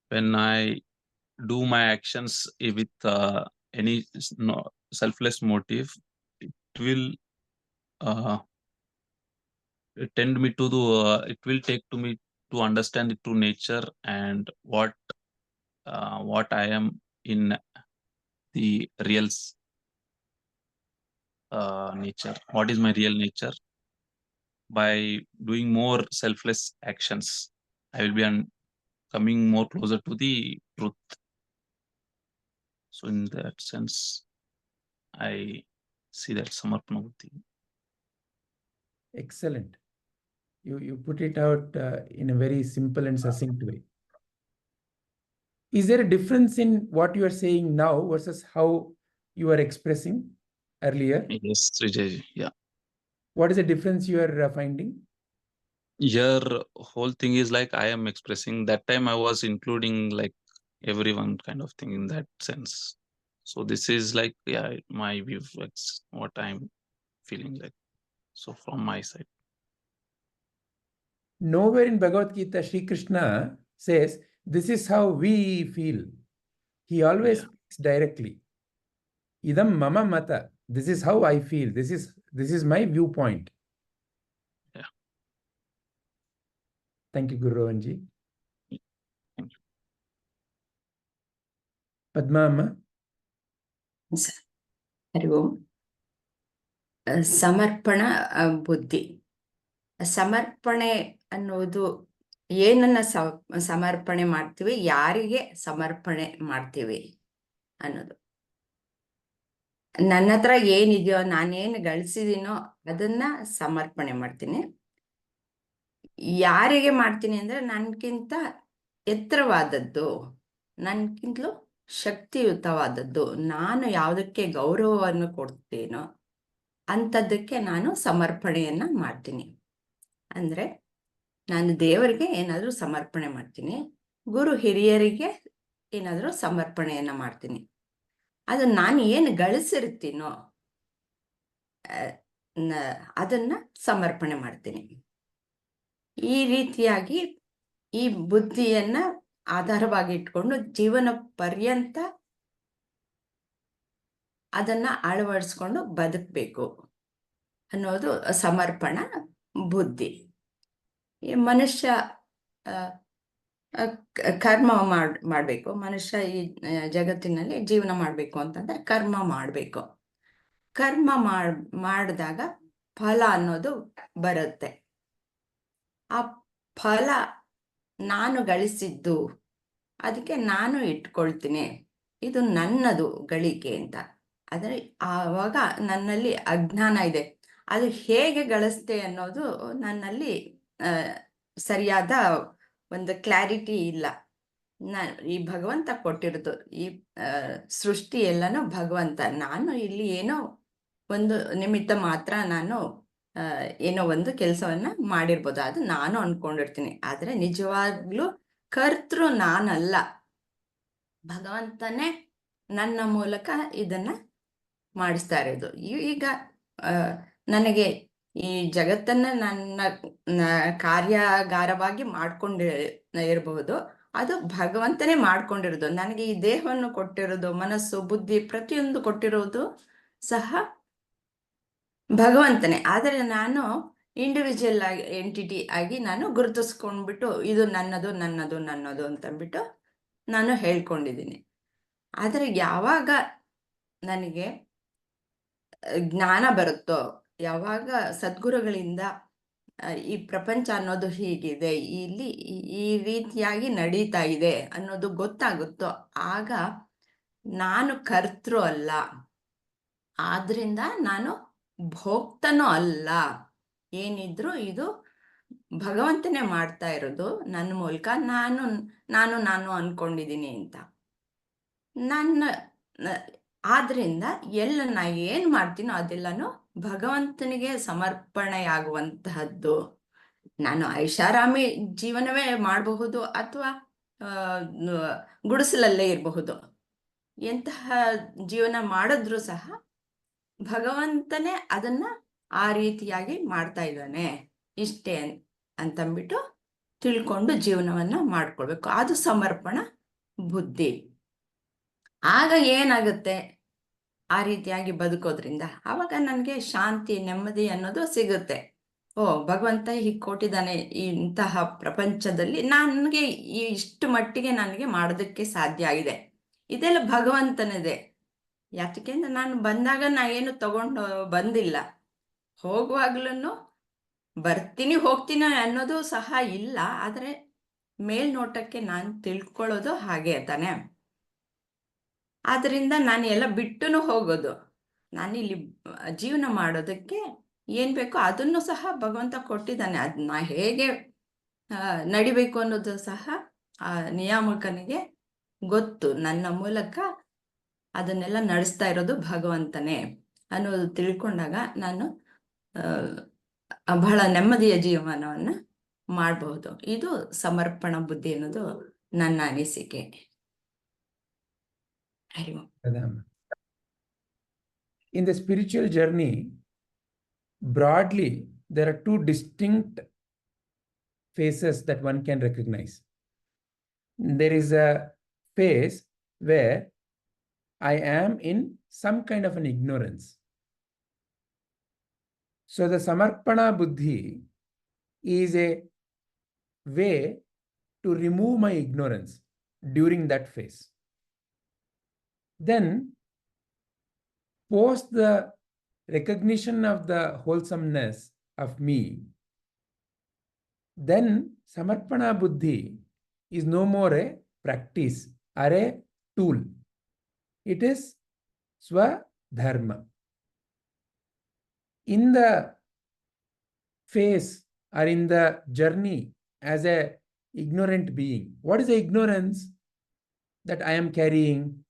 when I do my actions with any selfless motive, it will tend me to it will take to me to understand the true nature and what I am in the real nature. What is my real nature? By doing more selfless actions, I will be coming more closer to the truth. So in that sense, I see that Samarpana Buddhi. Excellent. You put it out in a very simple and succinct way. Is there a difference in what you are saying now versus how you are expressing earlier? Yes, Srijay. Yeah. What is the difference you are finding? Your whole thing is like I am expressing. That time I was including like everyone kind of thing in that sense. So this is like, yeah, my view, that's what I'm feeling like. So from my side. Nowhere in Bhagavadgita, Sri Krishna says, this is how we feel. He always speaks directly. Idam mama mata. This is how I feel. This is my viewpoint. Yeah. Thank you, Guru Rohanji. Padma Amma? ಹರಿ ಓಂ. ಸಮರ್ಪಣ ಬುದ್ಧಿ. ಸಮರ್ಪಣೆ ಅನ್ನೋದು ಏನನ್ನ ಸಮರ್ಪಣೆ ಮಾಡ್ತೀವಿ, ಯಾರಿಗೆ ಸಮರ್ಪಣೆ ಮಾಡ್ತೀವಿ ಅನ್ನೋದು. ನನ್ನ ಹತ್ರ ಏನಿದೆಯೋ, ನಾನೇನು ಗಳಿಸಿದೀನೋ ಅದನ್ನ ಸಮರ್ಪಣೆ ಮಾಡ್ತೀನಿ. ಯಾರಿಗೆ ಮಾಡ್ತೀನಿ ಅಂದ್ರೆ ನನ್ಗಿಂತ ಎತ್ತರವಾದದ್ದು, ನನ್ಗಿಂತಲೂ ಶಕ್ತಿಯುತವಾದದ್ದು, ನಾನು ಯಾವುದಕ್ಕೆ ಗೌರವವನ್ನು ಕೊಡ್ತೀನೋ ಅಂಥದ್ದಕ್ಕೆ ನಾನು ಸಮರ್ಪಣೆಯನ್ನ ಮಾಡ್ತೀನಿ. ಅಂದ್ರೆ ನಾನು ದೇವರಿಗೆ ಏನಾದರೂ ಸಮರ್ಪಣೆ ಮಾಡ್ತೀನಿ, ಗುರು ಹಿರಿಯರಿಗೆ ಏನಾದರೂ ಸಮರ್ಪಣೆಯನ್ನ ಮಾಡ್ತೀನಿ. ಅದು ನಾನು ಏನು ಗಳಿಸಿರ್ತೀನೋ ಅದನ್ನ ಸಮರ್ಪಣೆ ಮಾಡ್ತೀನಿ. ಈ ರೀತಿಯಾಗಿ ಈ ಬುದ್ಧಿಯನ್ನ ಆಧಾರವಾಗಿ ಇಟ್ಕೊಂಡು ಜೀವನ ಪರ್ಯಂತ ಅದನ್ನ ಅಳವಡಿಸ್ಕೊಂಡು ಬದುಕಬೇಕು ಅನ್ನೋದು ಸಮರ್ಪಣ ಬುದ್ಧಿ. ಈ ಮನುಷ್ಯ ಕರ್ಮ ಮಾಡಬೇಕು. ಮನುಷ್ಯ ಈ ಜಗತ್ತಿನಲ್ಲಿ ಜೀವನ ಮಾಡಬೇಕು ಅಂತಂದ್ರೆ ಕರ್ಮ ಮಾಡಬೇಕು. ಕರ್ಮ ಮಾಡಿದಾಗ ಫಲ ಅನ್ನೋದು ಬರುತ್ತೆ. ಆ ಫಲ ನಾನು ಗಳಿಸಿದ್ದು, ಅದಕ್ಕೆ ನಾನು ಇಟ್ಕೊಳ್ತೀನಿ, ಇದು ನನ್ನದು ಗಳಿಕೆ ಅಂತ. ಆದರೆ ಆವಾಗ ನನ್ನಲ್ಲಿ ಅಜ್ಞಾನ ಇದೆ. ಅದು ಹೇಗೆ ಗಳಿಸ್ತೆ ಅನ್ನೋದು ನನ್ನಲ್ಲಿ ಸರಿಯಾದ ಒಂದು ಕ್ಲಾರಿಟಿ ಇಲ್ಲ. ಈ ಭಗವಂತ ಕೊಟ್ಟಿರೋದು, ಈ ಸೃಷ್ಟಿ ಎಲ್ಲನೂ ಭಗವಂತ. ನಾನು ಇಲ್ಲಿ ಏನೋ ಒಂದು ನಿಮಿತ್ತ ಮಾತ್ರ ನಾನು ಏನೋ ಒಂದು ಕೆಲಸವನ್ನ ಮಾಡಿರ್ಬೋದು, ಅದು ನಾನು ಅನ್ಕೊಂಡಿರ್ತೀನಿ. ಆದ್ರೆ ನಿಜವಾಗ್ಲೂ ಕರ್ತೃ ನಾನಲ್ಲ, ಭಗವಂತನೇ ನನ್ನ ಮೂಲಕ ಇದನ್ನ ಮಾಡಿಸ್ತಾ ಇರೋದು. ಈಗ ನನಗೆ ಈ ಜಗತ್ತನ್ನ ನನ್ನ ಕಾರ್ಯಾಗಾರವಾಗಿ ಇರಬಹುದು, ಅದು ಭಗವಂತನೇ ಮಾಡ್ಕೊಂಡಿರೋದು. ನನಗೆ ಈ ದೇಹವನ್ನು ಕೊಟ್ಟಿರೋದು, ಮನಸ್ಸು, ಬುದ್ಧಿ ಪ್ರತಿಯೊಂದು ಕೊಟ್ಟಿರೋದು ಸಹ ಭಗವಂತನೇ. ಆದರೆ ನಾನು ಇಂಡಿವಿಜುವಲ್ ಆಗಿ ಎಂಟಿಟಿ ಆಗಿ ನಾನು ಗುರುತಿಸ್ಕೊಂಡ್ಬಿಟ್ಟು ಇದು ನನ್ನದು ನನ್ನದು ನನ್ನದು ಅಂತಂದ್ಬಿಟ್ಟು ನಾನು ಹೇಳ್ಕೊಂಡಿದ್ದೀನಿ. ಆದರೆ ಯಾವಾಗ ನನಗೆ ಜ್ಞಾನ ಬರುತ್ತೋ, ಯಾವಾಗ ಸದ್ಗುರುಗಳಿಂದ ಈ ಪ್ರಪಂಚ ಅನ್ನೋದು ಹೀಗಿದೆ, ಇಲ್ಲಿ ಈ ರೀತಿಯಾಗಿ ನಡೀತಾ ಇದೆ ಅನ್ನೋದು ಗೊತ್ತಾಗುತ್ತೋ, ಆಗ ನಾನು ಕರ್ತೃ ಅಲ್ಲ, ಆದ್ರಿಂದ ನಾನು ಭೋಕ್ತನೂ ಅಲ್ಲ. ಏನಿದ್ರು ಇದು ಭಗವಂತನೇ ಮಾಡ್ತಾ ಇರೋದು ನನ್ನ ಮೂಲಕ. ನಾನು ನಾನು ನಾನು ಅನ್ಕೊಂಡಿದ್ದೀನಿ ಅಂತ ಆದ್ರಿಂದ ಎಲ್ಲ ನಾ ಏನ್ ಮಾಡ್ತೀನೋ ಅದೆಲ್ಲನೂ ಭಗವಂತನಿಗೆ ಸಮರ್ಪಣೆಯಾಗುವಂತಹದ್ದು. ನಾನು ಐಷಾರಾಮಿ ಜೀವನವೇ ಮಾಡಬಹುದು, ಅಥವಾ ಗುಡಿಸಲಲ್ಲೇ ಇರಬಹುದು. ಎಂತಹ ಜೀವನ ಮಾಡಿದ್ರು ಸಹ ಭಗವಂತನೇ ಅದನ್ನ ಆ ರೀತಿಯಾಗಿ ಮಾಡ್ತಾ ಇದ್ದಾನೆ, ಇಷ್ಟೇ ಅಂತಂದ್ಬಿಟ್ಟು ತಿಳ್ಕೊಂಡು ಜೀವನವನ್ನ ಮಾಡ್ಕೊಳ್ಬೇಕು. ಅದು ಸಮರ್ಪಣ ಬುದ್ಧಿ. ಆಗ ಏನಾಗುತ್ತೆ, ಆ ರೀತಿಯಾಗಿ ಬದುಕೋದ್ರಿಂದ ಆವಾಗ ನನಗೆ ಶಾಂತಿ, ನೆಮ್ಮದಿ ಅನ್ನೋದು ಸಿಗುತ್ತೆ. ಓ, ಭಗವಂತ ಹೀಗೆ ಕೊಟ್ಟಿದ್ದಾನೆ, ಇಂತಹ ಪ್ರಪಂಚದಲ್ಲಿ ನನಗೆ ಇಷ್ಟು ಮಟ್ಟಿಗೆ ನನಗೆ ಮಾಡೋದಕ್ಕೆ ಸಾಧ್ಯ ಆಗಿದೆ, ಇದೆಲ್ಲ ಭಗವಂತನಿದೆ. ಯಾಕೆಂದ್ರೆ ನಾನು ಬಂದಾಗ ನಾ ಏನು ತಗೊಂಡು ಬಂದಿಲ್ಲ, ಹೋಗುವಾಗ್ಲೂ ಬರ್ತೀನಿ ಹೋಗ್ತೀನಿ ಅನ್ನೋದು ಸಹ ಇಲ್ಲ. ಆದರೆ ಮೇಲ್ನೋಟಕ್ಕೆ ನಾನು ತಿಳ್ಕೊಳ್ಳೋದು ಹಾಗೆ ತಾನೆ. ಆದ್ರಿಂದ ನಾನು ಎಲ್ಲ ಬಿಟ್ಟುನು ಹೋಗೋದು. ನಾನಿಲ್ಲಿ ಜೀವನ ಮಾಡೋದಕ್ಕೆ ಏನ್ ಬೇಕೋ ಅದನ್ನು ಸಹ ಭಗವಂತ ಕೊಟ್ಟಿದ್ದಾನೆ. ಅದನ್ನ ಹೇಗೆ ನಡಿಬೇಕು ಅನ್ನೋದು ಸಹ ಆ ನಿಯಾಮಕನಿಗೆ ಗೊತ್ತು. ನನ್ನ ಮೂಲಕ ಅದನ್ನೆಲ್ಲ ನಡೆಸ್ತಾ ಇರೋದು ಭಗವಂತನೇ ಅನ್ನೋದು ತಿಳ್ಕೊಂಡಾಗ ನಾನು ಬಹಳ ನೆಮ್ಮದಿಯ ಜೀವನವನ್ನ ಮಾಡಬಹುದು. ಇದು ಸಮರ್ಪಣ ಬುದ್ಧಿ ಅನ್ನೋದು ನನ್ನ ಅನಿಸಿಕೆ. In the spiritual journey, broadly, there are two distinct phases that one can recognize. There is a phase where I am in some kind of an ignorance. So the Samarpana Buddhi is a way to remove my ignorance during that phase. then post the recognition of the wholesomeness of me, then Samarpana buddhi is no more a practice or a tool. It is Swadharma. In the phase or in the journey as a ignorant being, what is the ignorance that I am carrying?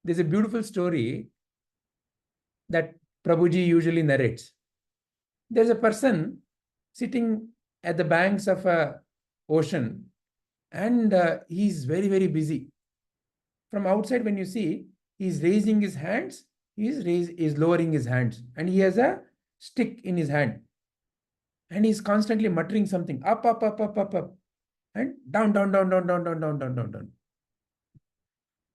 There's a beautiful story that Prabhuji usually narrates. There's a person sitting at the banks of a ocean, and he's very, very busy. From outside, when you see, he's raising his hands, he's lowering his hands, and he has a stick in his hand. And he's constantly muttering something, up, up, up, up, up, up, and down, down, down, down, down, down, down, down, down, down.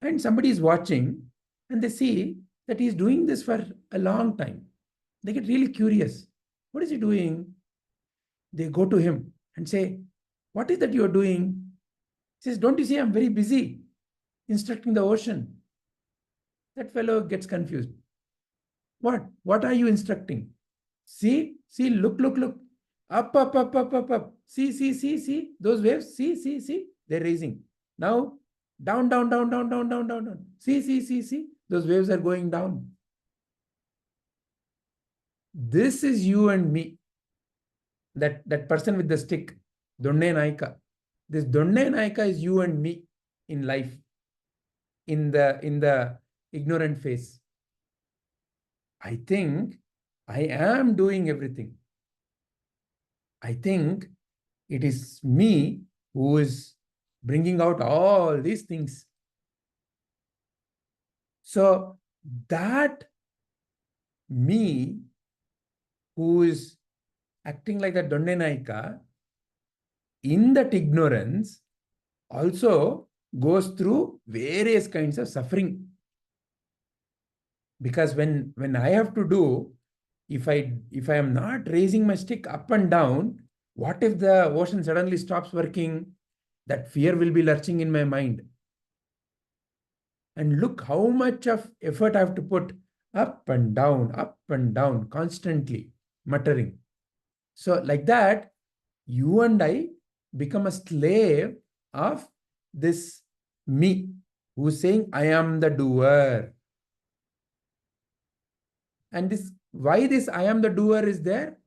And somebody is watching, and they see that he's doing this for a long time. They get really curious. What is he doing? They go to him and say, what is that you are doing? He says, don't you see I'm very busy instructing the ocean? That fellow gets confused. What? What are you instructing? See, look, look, look. Up, up, up, up, up, up. See. Those waves, see. They're raising. Now, down, down, down, down, down, down, down, down. See. Those waves are going down. This is you and me. That person with the stick, Donne Naika. This Donne Naika is you and me in life, in the ignorant phase. I think I am doing everything. I think it is me who is bringing out all these things. So that me who is acting like the Donne Naika, in that ignorance, also goes through various kinds of suffering. Because when I have to do, if I am not raising my stick up and down, what if the ocean suddenly stops working? That fear will be lurching in my mind. And look how much of effort I have to put up and down, constantly muttering. So like that, you and I become a slave of this me who's saying, I am the doer. And why this I am the doer is there?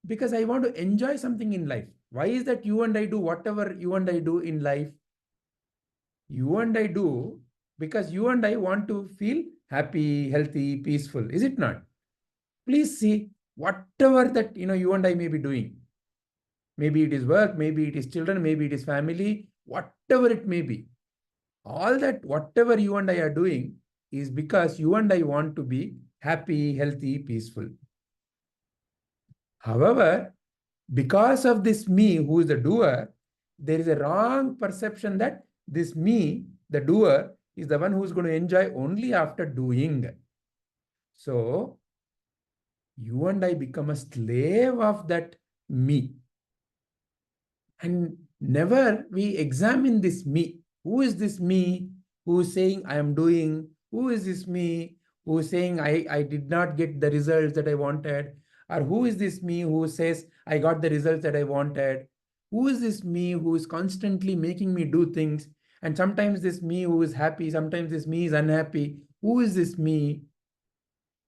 Because I want to enjoy something in life. Why is that you and I do whatever you and I do in life? You and I do because you and I want to feel happy, healthy, peaceful. Is it not? Please see whatever that you and I may be doing. Maybe it is work, maybe it is children, maybe it is family, whatever it may be. All that, whatever you and I are doing is because you and I want to be happy, healthy, peaceful. However, because of this me who is the doer, there is a wrong perception that this me, the doer, is the one who is going to enjoy only after doing. So, you and I become a slave of that me. And never we examine this me. Who is this me who is saying I am doing? Who is this me who is saying I did not get the results that I wanted? Or who is this me who says I got the results that I wanted? Who is this me who is constantly making me do things? And sometimes this me who is happy, sometimes this me is unhappy. Who is this me?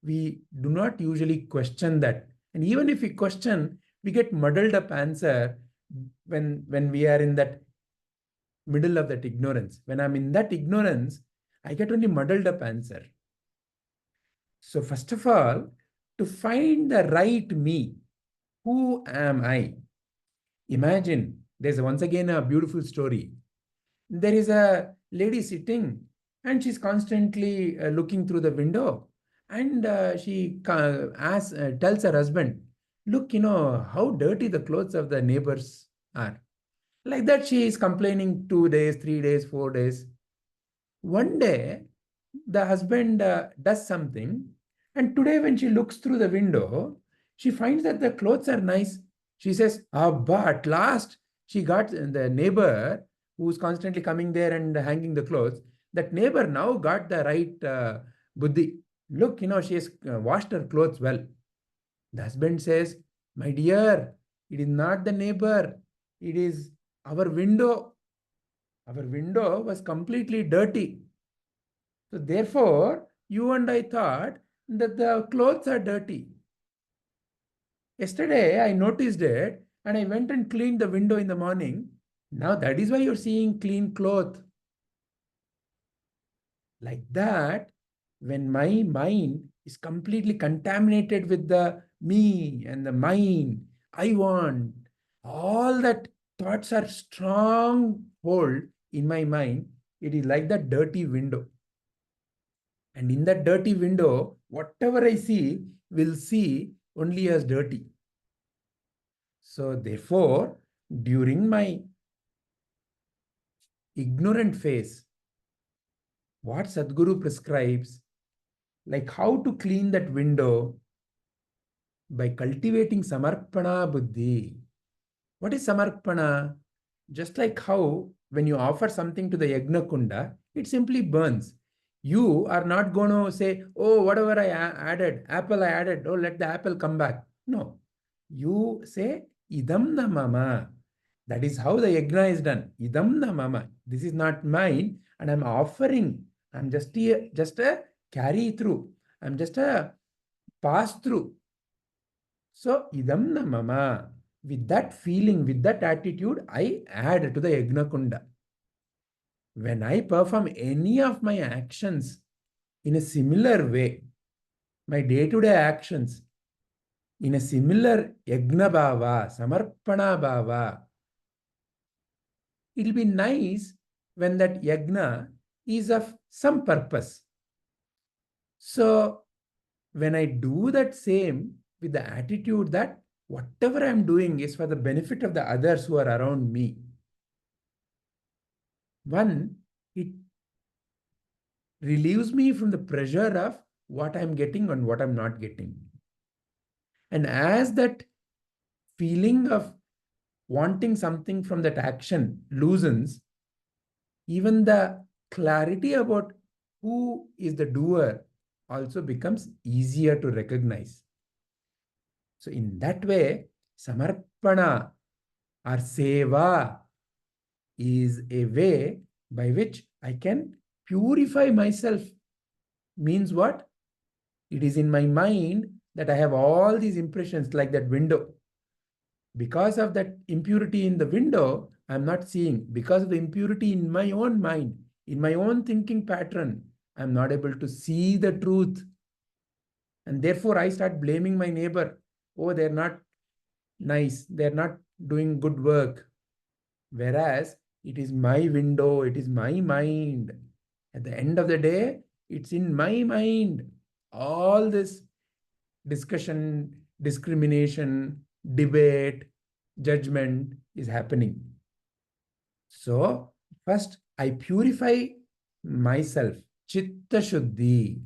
We do not usually question that. And even if we question, we get muddled up answer when we are in that middle of that ignorance. When I'm in that ignorance, I get only muddled up answer. So first of all, to find the right me, who am I? Imagine, there's once again a beautiful story. There is a lady sitting and she's constantly looking through the window, and she tells her husband, look, how dirty the clothes of the neighbors are. Like that, she is complaining 2 days, 3 days, 4 days. One day, the husband does something, and today when she looks through the window, she finds that the clothes are nice. She says, but at last, she got the neighbor who's constantly coming there and hanging the clothes. that neighbor now got the right buddhi. Look, she has washed her clothes well. The husband says, my dear, it is not the neighbor, it is our window. Our window was completely dirty. So therefore, you and I thought that the clothes are dirty. Yesterday, I noticed it and I went and cleaned the window in the morning. Now that is why you're seeing clean cloth. Like that, when my mind is completely contaminated with the me and the mine, I want, all that thoughts are strong hold in my mind. It is like that dirty window. And in that dirty window, whatever I see will see only as dirty. So therefore, during my ignorant phase, what Sadhguru prescribes, like how to clean that window, by cultivating Samarpana buddhi. What is Samarpana? Just like how when you offer something to the Yagna Kunda, it simply burns. You are not going to say, oh, whatever I added, apple I added, oh, let the apple come back. No. You say, idam na mama. That is how the yagna is done. Idam na mama. This is not mine, and I'm offering. I'm just a carry through. I'm just a pass through. So, idam na mama. With that feeling, with that attitude, I add to the yagna kunda. When I perform any of my actions in a similar way, my day-to-day actions in a similar yagna bhava, samarpana bhava, it'll be nice when that yagna is of some purpose. So when I do that same with the attitude that whatever I'm doing is for the benefit of the others who are around me, one, it relieves me from the pressure of what I'm getting and what I'm not getting. And as that feeling of wanting something from that action loosens, even the clarity about who is the doer also becomes easier to recognize. So in that way, Samarpana or Seva is a way by which I can purify myself. Means what? It is in my mind that I have all these impressions like that window. Because of that impurity in the window, I'm not seeing. Because of the impurity in my own mind, in my own thinking pattern, I'm not able to see the truth. And therefore, I start blaming my neighbor. Oh, they're not nice. They're not doing good work. Whereas it is my window, it is my mind. At the end of the day, it's in my mind. All this discussion, discrimination, debate, judgment is happening. So, first I purify myself, chitta shuddhi,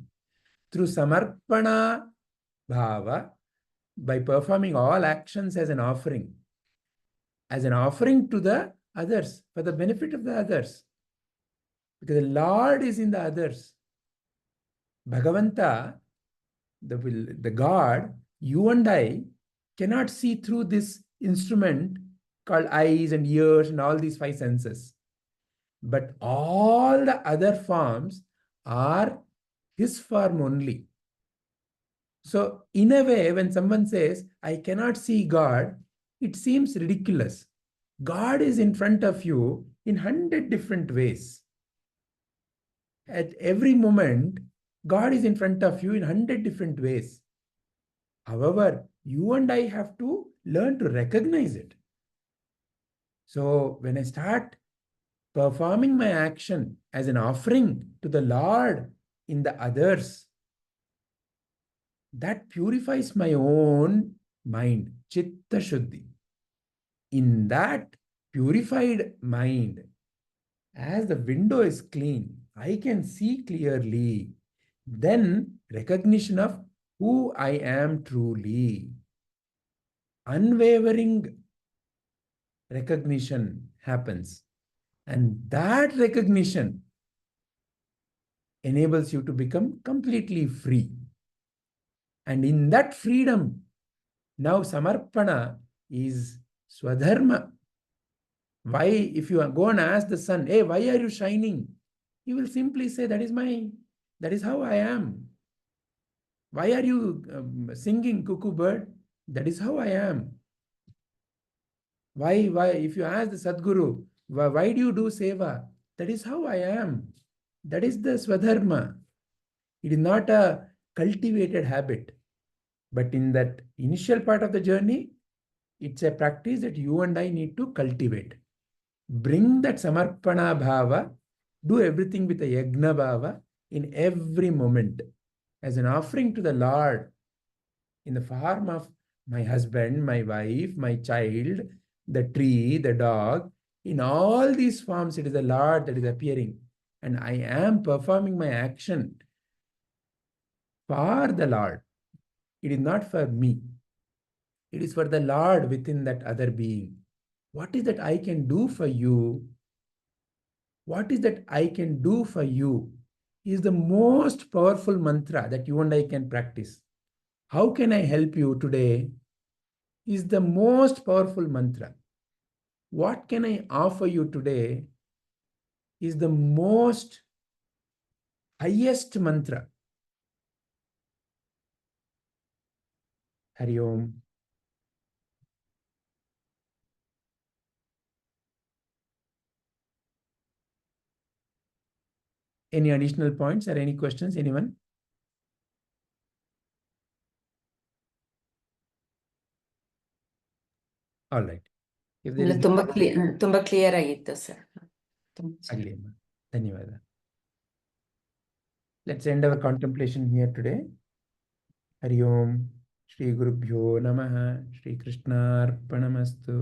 through samarpana bhava, by performing all actions as an offering to the others, for the benefit of the others. Because the Lord is in the others. Bhagavanta, the God, you and I cannot see through this instrument called eyes and ears and all these five senses. But all the other forms are his form only. So in a way, when someone says, I cannot see God, it seems ridiculous. God is in front of you in 100 different ways. At every moment, God is in front of you in 100 different ways. However, you and I have to learn to recognize it. So when I start performing my action as an offering to the Lord in the others, that purifies my own mind, chitta shuddhi. In that purified mind, as the window is clean, I can see clearly. Then recognition of who I am truly. Unwavering recognition happens. And that recognition enables you to become completely free. And in that freedom, now Samarpana is Swadharma. Why, if you go and ask the sun, hey, why are you shining? He will simply say, that is how I am. Why are you singing, cuckoo bird? That is how I am. Why, if you ask the Sadguru, why do you do seva? That is how I am. That is the Swadharma. It is not a cultivated habit. But in that initial part of the journey, it's a practice that you and I need to cultivate. Bring that Samarpana bhava, do everything with a yagna bhava in every moment as an offering to the Lord in the form of my husband, my wife, my child, the tree, the dog. In all these forms, it is the Lord that is appearing. And I am performing my action for the Lord. It is not for me. It is for the Lord within that other being. What is that I can do for you? What is that I can do for you is the most powerful mantra that you and I can practice. How can I help you today is the most powerful mantra. What can I offer you today is the most highest mantra. Hari Om. Any additional points or any questions, anyone? All right. If there is ತುಂಬಾ clear ಆಗಿತ್ತು sir. agli amma. ಧನ್ಯವಾದ. Let's end our contemplation here today. Hari Om. Shri Gurubhyo Namaha. Shri Krishna Arpanamastu.